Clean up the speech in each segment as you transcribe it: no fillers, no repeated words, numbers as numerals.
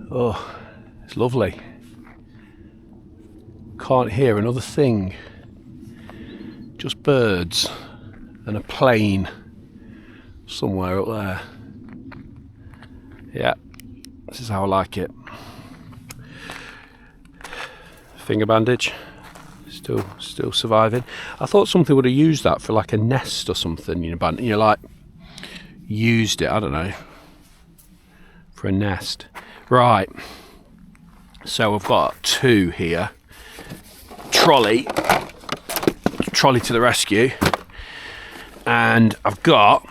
Oh, it's lovely. Can't hear another thing. Just birds and a plane somewhere up there. Yeah, this is how I like it. Finger bandage, still surviving. I thought something would have used that for like a nest or something, you know, like used it, I don't know, for a nest. Right, so I've got two here. Trolley to the rescue, and I've got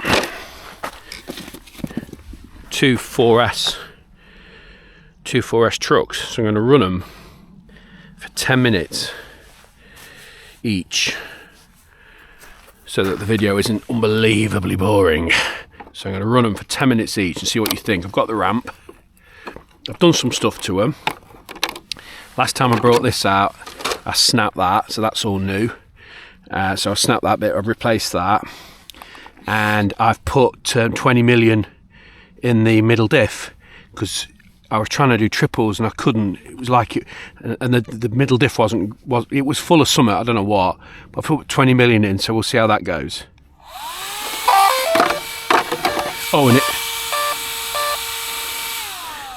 two 4S trucks, so I'm going to run them for 10 minutes each so that the video isn't unbelievably boring. So I'm going to run them for 10 minutes each and see what you think. I've got the ramp, I've done some stuff to them. Last time I brought this out I snapped that, so that's all new. So I snapped that bit, I've replaced that, and I've put 20 million in the middle diff because I was trying to do triples and I couldn't. It was like it, and the middle diff it was full of something, I don't know what, but I put 20 million in, so we'll see how that goes. Oh,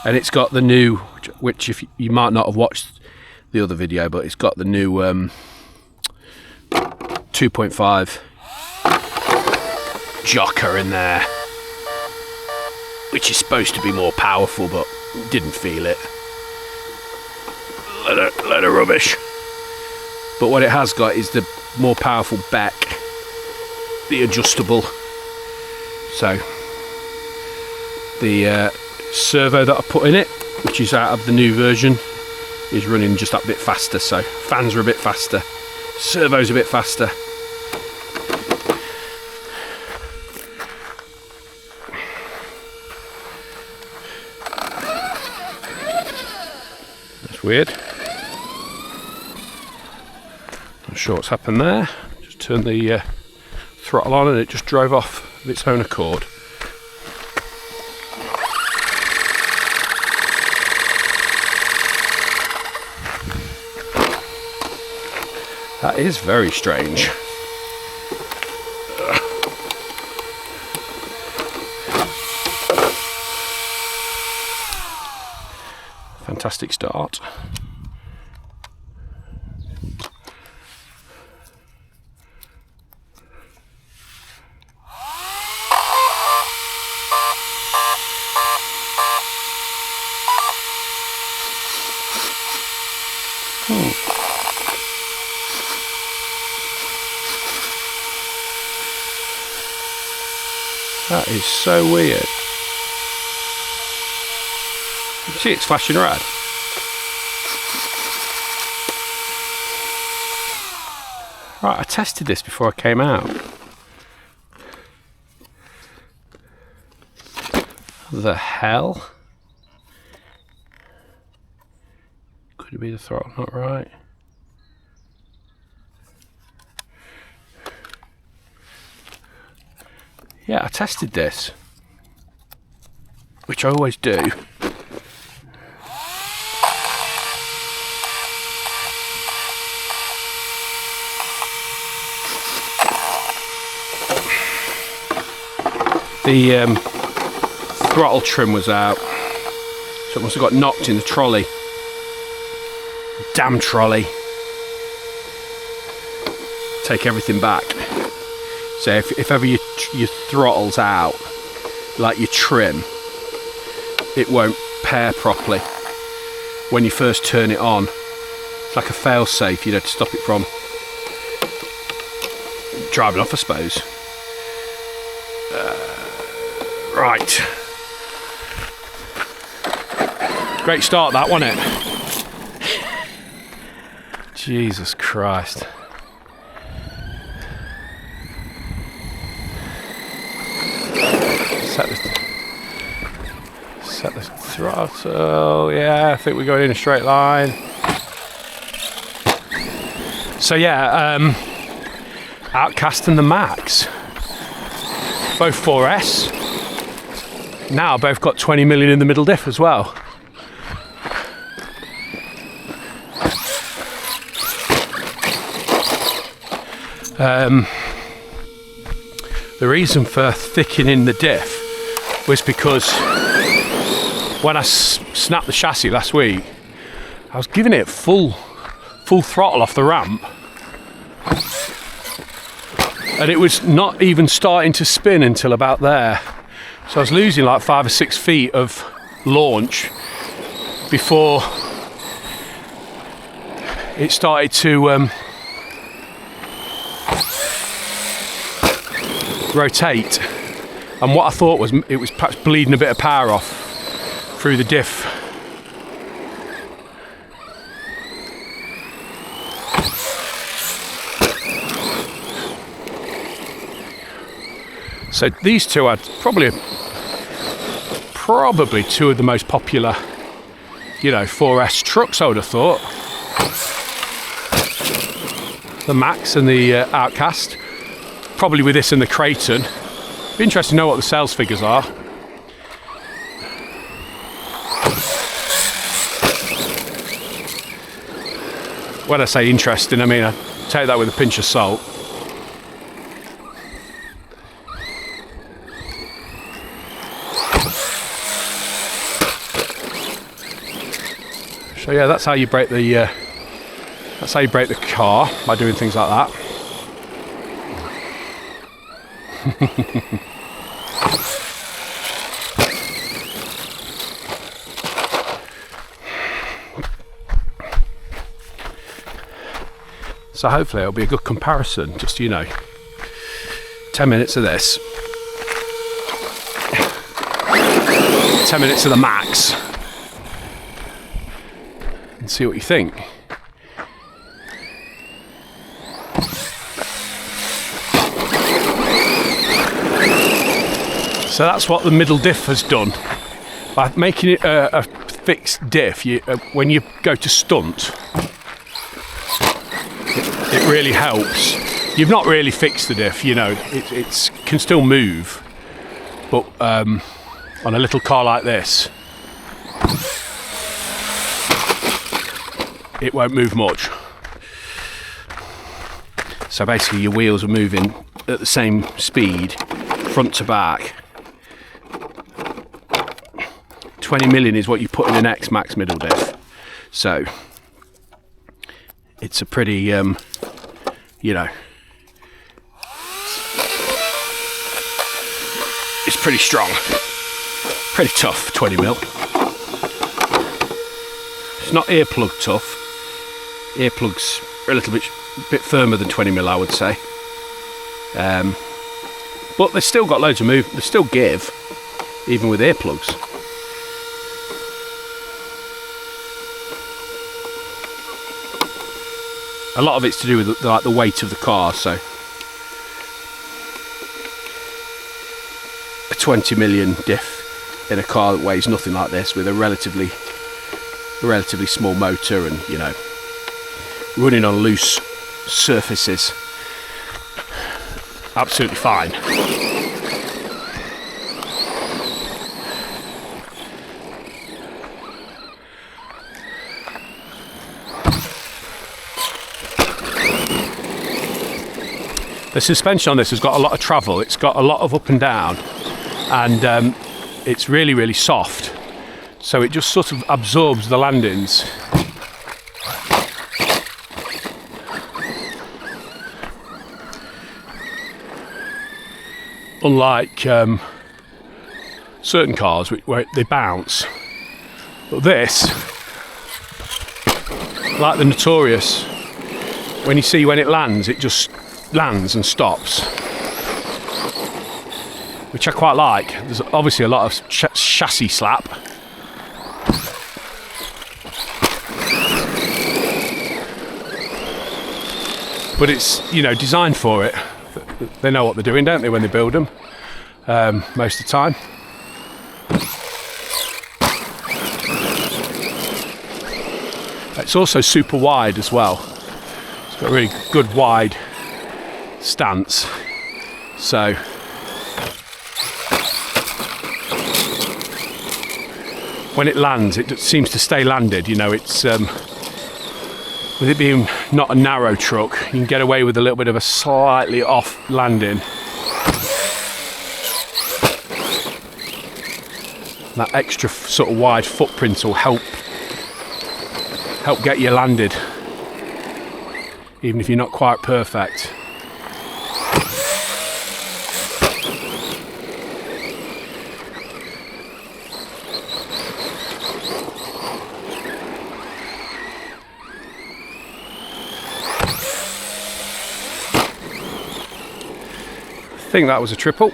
and it's got the new, which if you might not have watched the other video, but it's got the new 2.5 jocker in there, which is supposed to be more powerful, but didn't feel it. Load of rubbish. But what it has got is the more powerful beck, the adjustable. So the servo that I put in it, which is out of the new version, is running just that bit faster. So fans are a bit faster, servo's a bit faster. That's weird. Not sure what's happened there. Just turned the throttle on and it just drove off of its own accord. That is very strange. Fantastic start. That is so weird. You see it's flashing red. Right, I tested this before I came out. The hell? Could it be the throttle not right? Yeah, I tested this, which I always do. The throttle trim was out, so it must have got knocked in the trolley. Damn trolley. Take everything back. So if ever your throttle's out, like your trim, it won't pair properly when you first turn it on. It's like a fail-safe, you know, to stop it from driving off, I suppose. Right. Great start that, wasn't it? Jesus Christ. Set the throttle. Yeah, I think we're going in a straight line. So yeah, Outcast and the Maxx, both 4S. Now both got 20 million in the middle diff as well. The reason for thickening the diff was because when I snapped the chassis last week, I was giving it full throttle off the ramp, and it was not even starting to spin until about there. So I was losing like 5 or 6 feet of launch before it started to rotate. And what I thought was it was perhaps bleeding a bit of power off through the diff. So these two are probably two of the most popular, 4S trucks, I would have thought. The Maxx and the Outcast, probably with this and the Creighton. Be interesting to know what the sales figures are. When I say interesting, I mean I take that with a pinch of salt. So yeah, that's how you break the car, by doing things like that. So hopefully it'll be a good comparison, just 10 minutes of this, 10 minutes of the Maxx, and see what you think. So that's what the middle diff has done. By making it a fixed diff, when you go to stunt, it really helps. You've not really fixed the diff, it can still move, but on a little car like this, it won't move much. So basically your wheels are moving at the same speed, front to back. 20 million is what you put in an X Maxx middle diff. So it's a pretty, it's pretty strong, pretty tough, 20 mil. It's not earplug tough. Earplugs are a little bit firmer than 20 mil, I would say. But they've still got loads of move. They still give, even with earplugs. A lot of it's to do with the weight of the car. So a 20 million diff in a car that weighs nothing like this, with a relatively small motor, and running on loose surfaces, absolutely fine. The suspension on this has got a lot of travel. It's got a lot of up and down, and it's really, really soft. So it just sort of absorbs the landings. Unlike certain cars where they bounce. But this, like the Notorious, when it lands, it just lands and stops, which I quite like. There's obviously a lot of chassis slap, but it's designed for it. They know what they're doing, don't they, when they build them, most of the time. It's also super wide as well. It's got a really good wide stance, so when it lands, it seems to stay landed. It's with it being not a narrow truck, you can get away with a little bit of a slightly off landing. That extra sort of wide footprint will help get you landed, even if you're not quite perfect. I think that was a triple.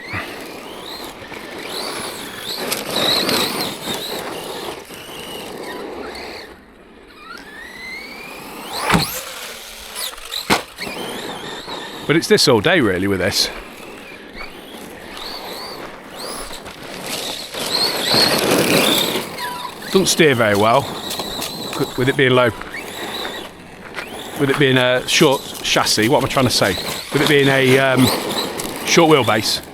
But it's this all day really with this. Doesn't steer very well with it being low. With it being a short chassis, what am I trying to say? With it being a short wheelbase.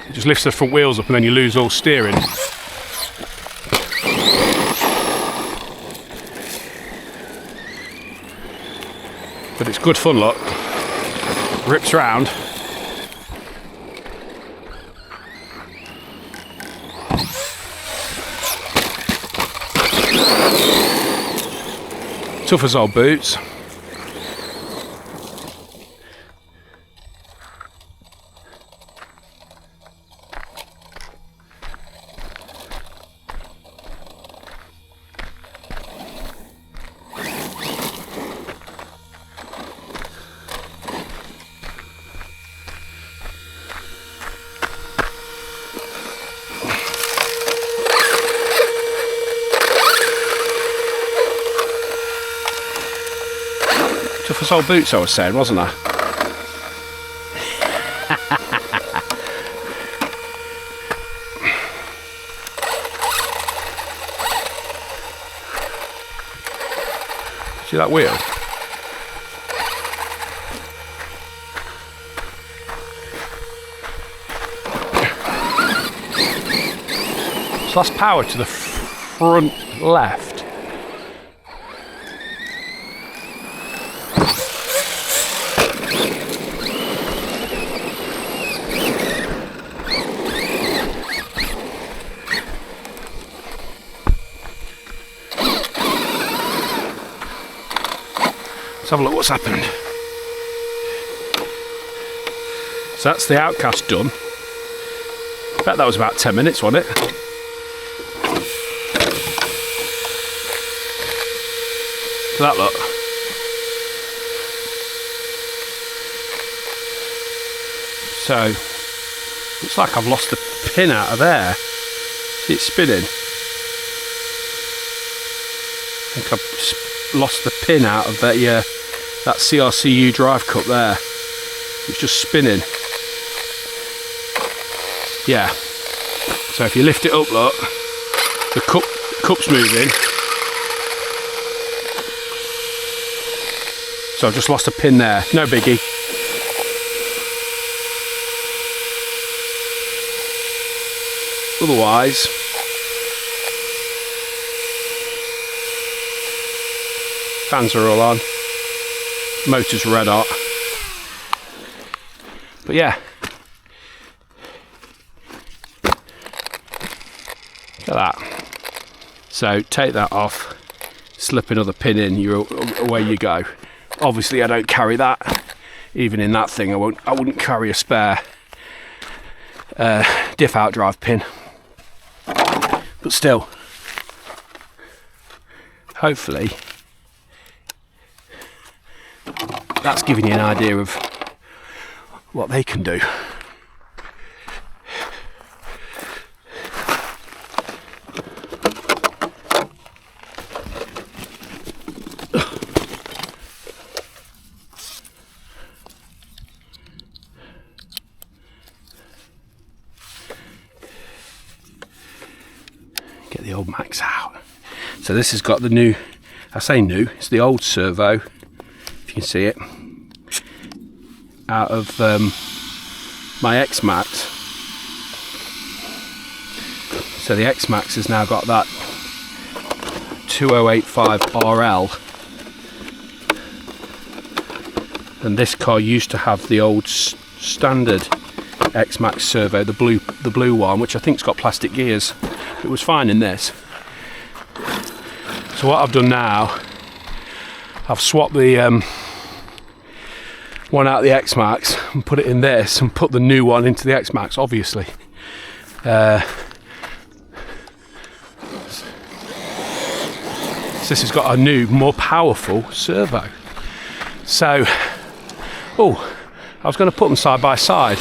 It just lifts the front wheels up and then you lose all steering. But it's good fun, look. Rips round. Tough as old boots. Tough as old boots, I was saying, wasn't I? See that wheel? So that's power to the front left. Let's have a look what's happened. So that's the Outcast done. I bet that was about 10 minutes, wasn't it? Look at that, look. So, looks like I've lost the pin out of there. See it spinning? I think I've lost the pin out of that, that CRCU drive cup there. It's just spinning. Yeah. So if you lift it up, look, the cup's moving. So I've just lost a pin there. No biggie. Otherwise, fans are all on. Motor's red hot. But yeah. Look at that. So take that off, slip another pin in, away you go. Obviously I don't carry that. Even in that thing I wouldn't carry a spare diff out drive pin. But still, hopefully that's giving you an idea of what they can do. Get the old Maxx out. So this has got the new, I say new, it's the old servo, if you can see it, out of my X-Maxx. So the X-Maxx has now got that 2085 RL and this car used to have the old standard X-Maxx servo, the blue one, which I think's got plastic gears. It was fine in this. So what I've done now, I've swapped the one out of the X-Maxx and put it in this, and put the new one into the X-Maxx, obviously. So this has got a new, more powerful servo. So, oh, I was going to put them side by side.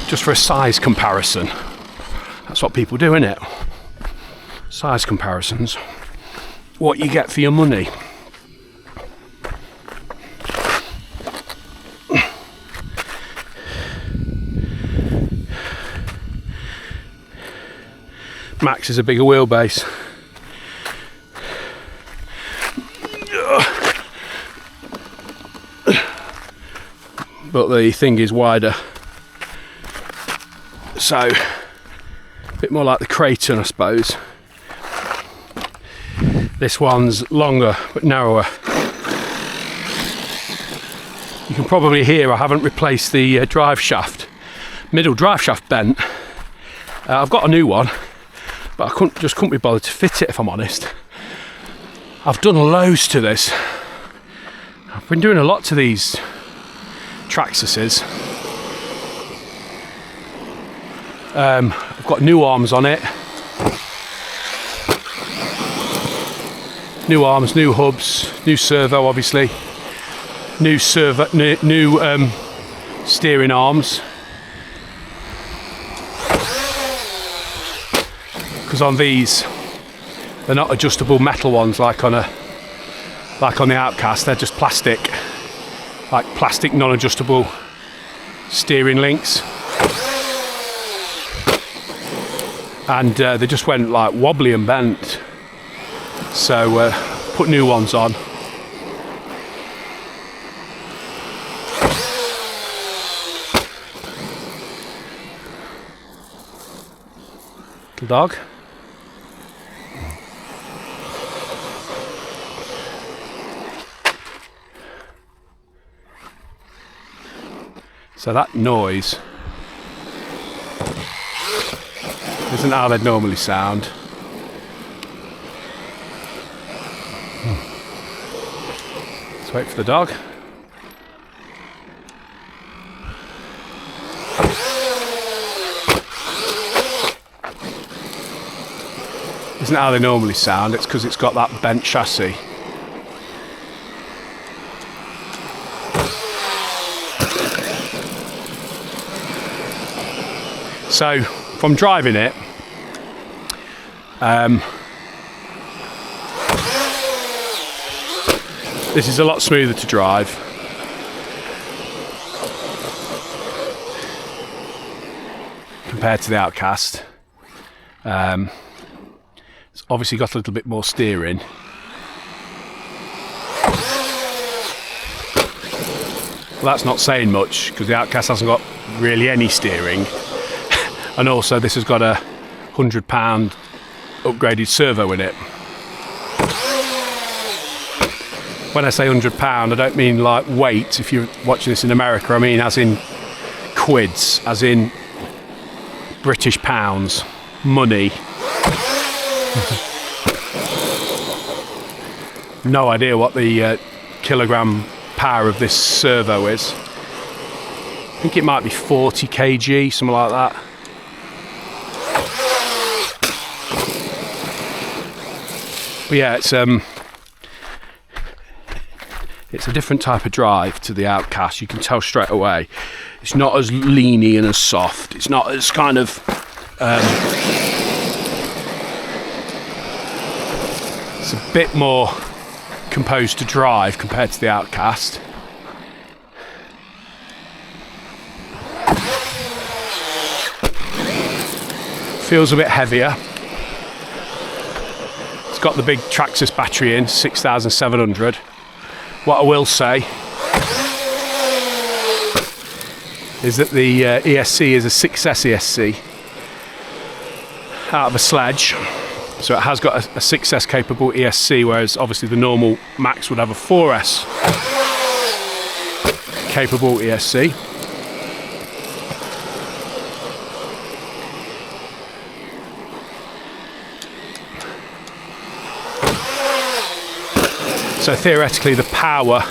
Just for a size comparison. That's what people do, innit? Size comparisons. What you get for your money. Maxx is a bigger wheelbase. But the thing is wider. So, a bit more like the Kraton, I suppose. This one's longer but narrower. You can probably hear I haven't replaced the drive shaft. Middle drive shaft bent. I've got a new one, but I couldn't be bothered to fit it, if I'm honest. I've done loads to this. I've been doing a lot to these Traxxases. I've got new arms on it. New arms, new hubs, new servo, obviously. New steering arms. Because on these, they're not adjustable metal ones like on the Outcast. They're just plastic, like plastic non-adjustable steering links. And they just went like wobbly and bent. So put new ones on. Little dog. So that noise isn't how they'd normally sound. Let's wait for the dog. Isn't how they normally sound, it's because it's got that bent chassis. So, from driving it, this is a lot smoother to drive. Compared to the Outcast. It's obviously got a little bit more steering. Well, that's not saying much because the Outcast hasn't got really any steering. And also this has got a £100 upgraded servo in it. When I say £100, I don't mean like weight. If you're watching this in America, I mean as in quids, as in British pounds, money. No idea what the kilogram power of this servo is. I think it might be 40 kg, something like that. But yeah, it's a different type of drive to the Outcast. You can tell straight away. It's not as leany and as soft. It's not as kind of it's a bit more composed to drive compared to the Outcast. Feels a bit heavier. It's got the big Traxxas battery in, 6,700. What I will say is that the ESC is a 6S ESC out of a Sledge. So it has got a 6S capable ESC, whereas obviously the normal Maxx would have a 4S capable ESC. So theoretically the power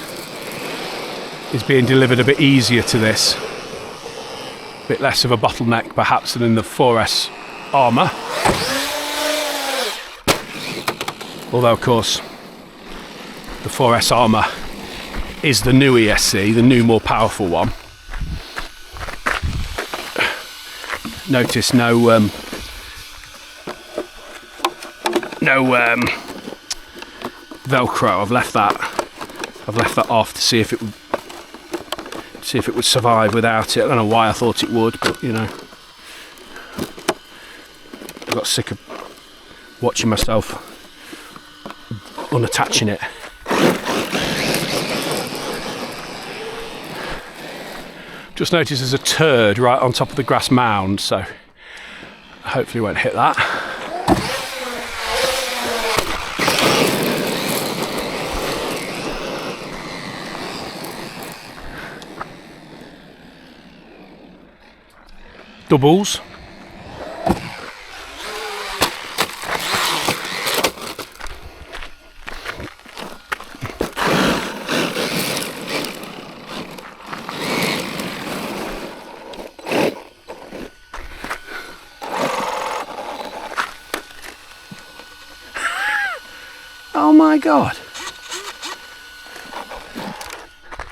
is being delivered a bit easier to this. A bit less of a bottleneck perhaps than in the 4S Arrma. Although of course the 4S Arrma is the new ESC, the new more powerful one. Notice no Velcro. I've left that off to see if it would survive without it. I don't know why I thought it would, but you know, I got sick of watching myself unattaching it. Just noticed there's a turd right on top of the grass mound, so hopefully won't hit that. Doubles. Oh my God.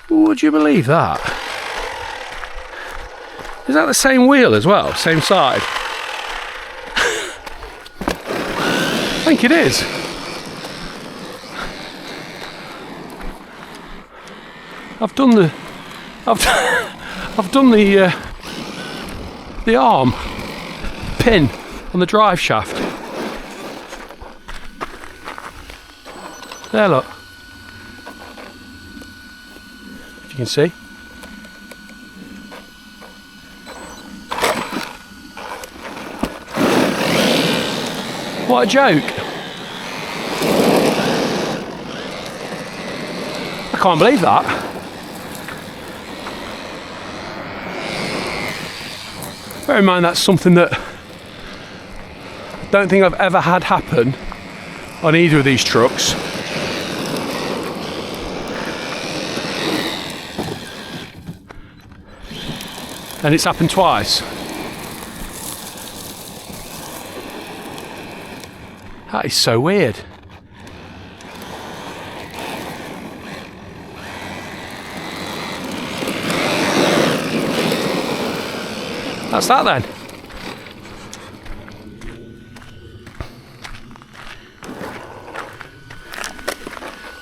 Would you believe that? Is that the same wheel as well? Same side? I think it is. I've done the arm pin on the drive shaft. There, look. If you can see. What a joke. I can't believe that. Bear in mind that's something that I don't think I've ever had happen on either of these trucks. And it's happened twice. That is so weird. That's that then.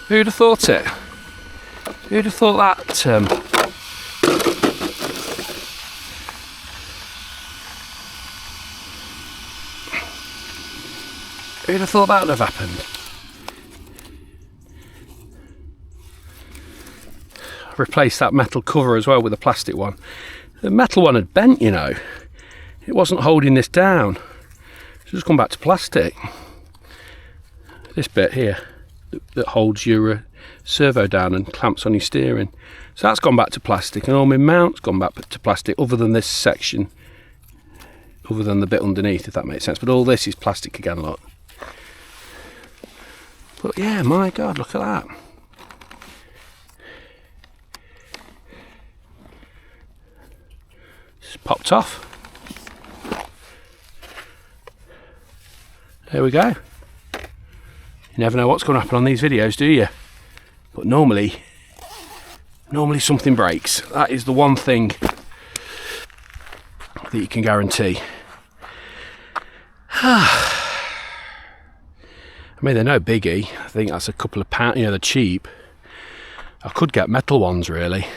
Who'd have thought it? Who'd have thought that? Who'd have thought that would have happened? Replaced that metal cover as well with a plastic one. The metal one had bent, you know. It wasn't holding this down. It's just gone back to plastic. This bit here that holds your servo down and clamps on your steering. So that's gone back to plastic, and all my mount's gone back to plastic, other than this section, other than the bit underneath, if that makes sense. But all this is plastic again, look. But yeah, my God, look at that. Just popped off. There we go. You never know what's going to happen on these videos, do you? But normally something breaks. That is the one thing that you can guarantee. I mean, they're no biggie. I think that's a couple of pounds, you know, they're cheap. I could get metal ones, really.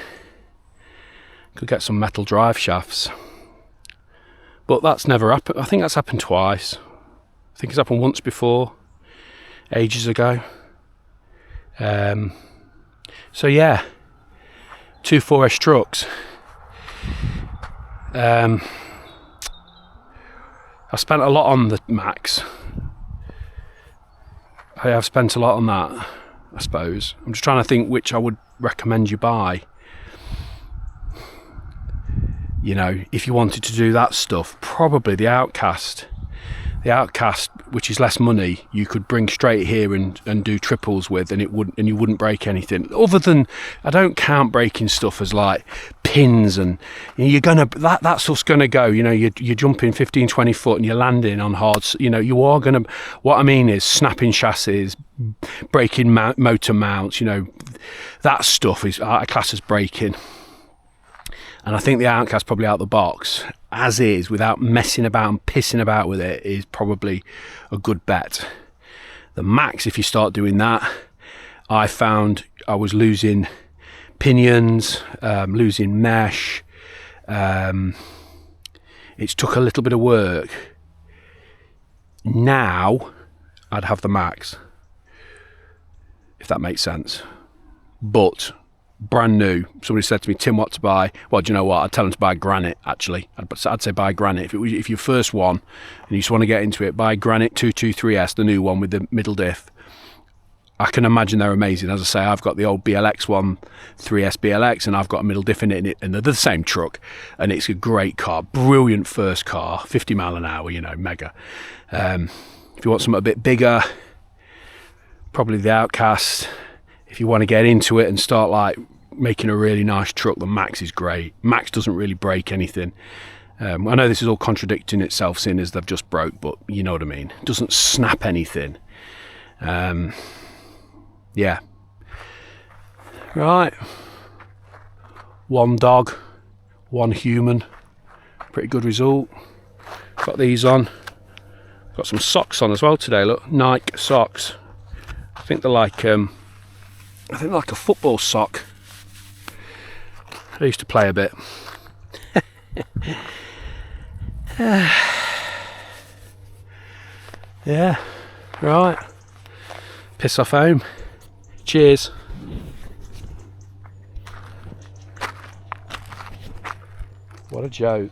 Could get some metal drive shafts. But that's never happened. I think that's happened twice. I think it's happened once before, ages ago. So yeah, 2 4S trucks. I spent a lot on the Maxx. I have spent a lot on that, I suppose. I'm just trying to think which I would recommend you buy. You know, if you wanted to do that stuff, probably the Outcast. The Outcast, which is less money, you could bring straight here and do triples with, and you wouldn't break anything. Other than, I don't count breaking stuff as like pins, and you're gonna that stuff's gonna go. You know, you're jumping 15-20 foot and you're landing on hard. You know, you are gonna. What I mean is snapping chassis, breaking motor mounts. You know, that stuff is class as breaking. And I think the Outcast probably out the box, as is, without messing about and pissing about with it, is probably a good bet. The Maxx, if you start doing that, I found I was losing pinions, losing mesh. It's took a little bit of work. Now, I'd have the Maxx, if that makes sense. But brand new, somebody said to me, Tim, what to buy? Well, do you know what? I'd tell them to buy Granite, actually. I'd say buy Granite. If your first one and you just want to get into it, buy Granite 223S, the new one with the middle diff. I can imagine they're amazing. As I say, I've got the old BLX one, 3S BLX, and I've got a middle diff in it, and they're the same truck, and it's a great car, brilliant first car, 50 mile an hour, you know, mega. If you want something a bit bigger, probably the Outcast. If you want to get into it and start like making a really nice truck, the Maxx is great. Maxx doesn't really break anything. I know this is all contradicting itself, seeing as they've just broke, but you know what I mean. It doesn't snap anything. Yeah. Right. One dog, one human. Pretty good result. Got these on. Got some socks on as well today. Look, Nike socks. I think they're like like a football sock. I used to play a bit. Yeah, right. Piss off home. Cheers. What a joke.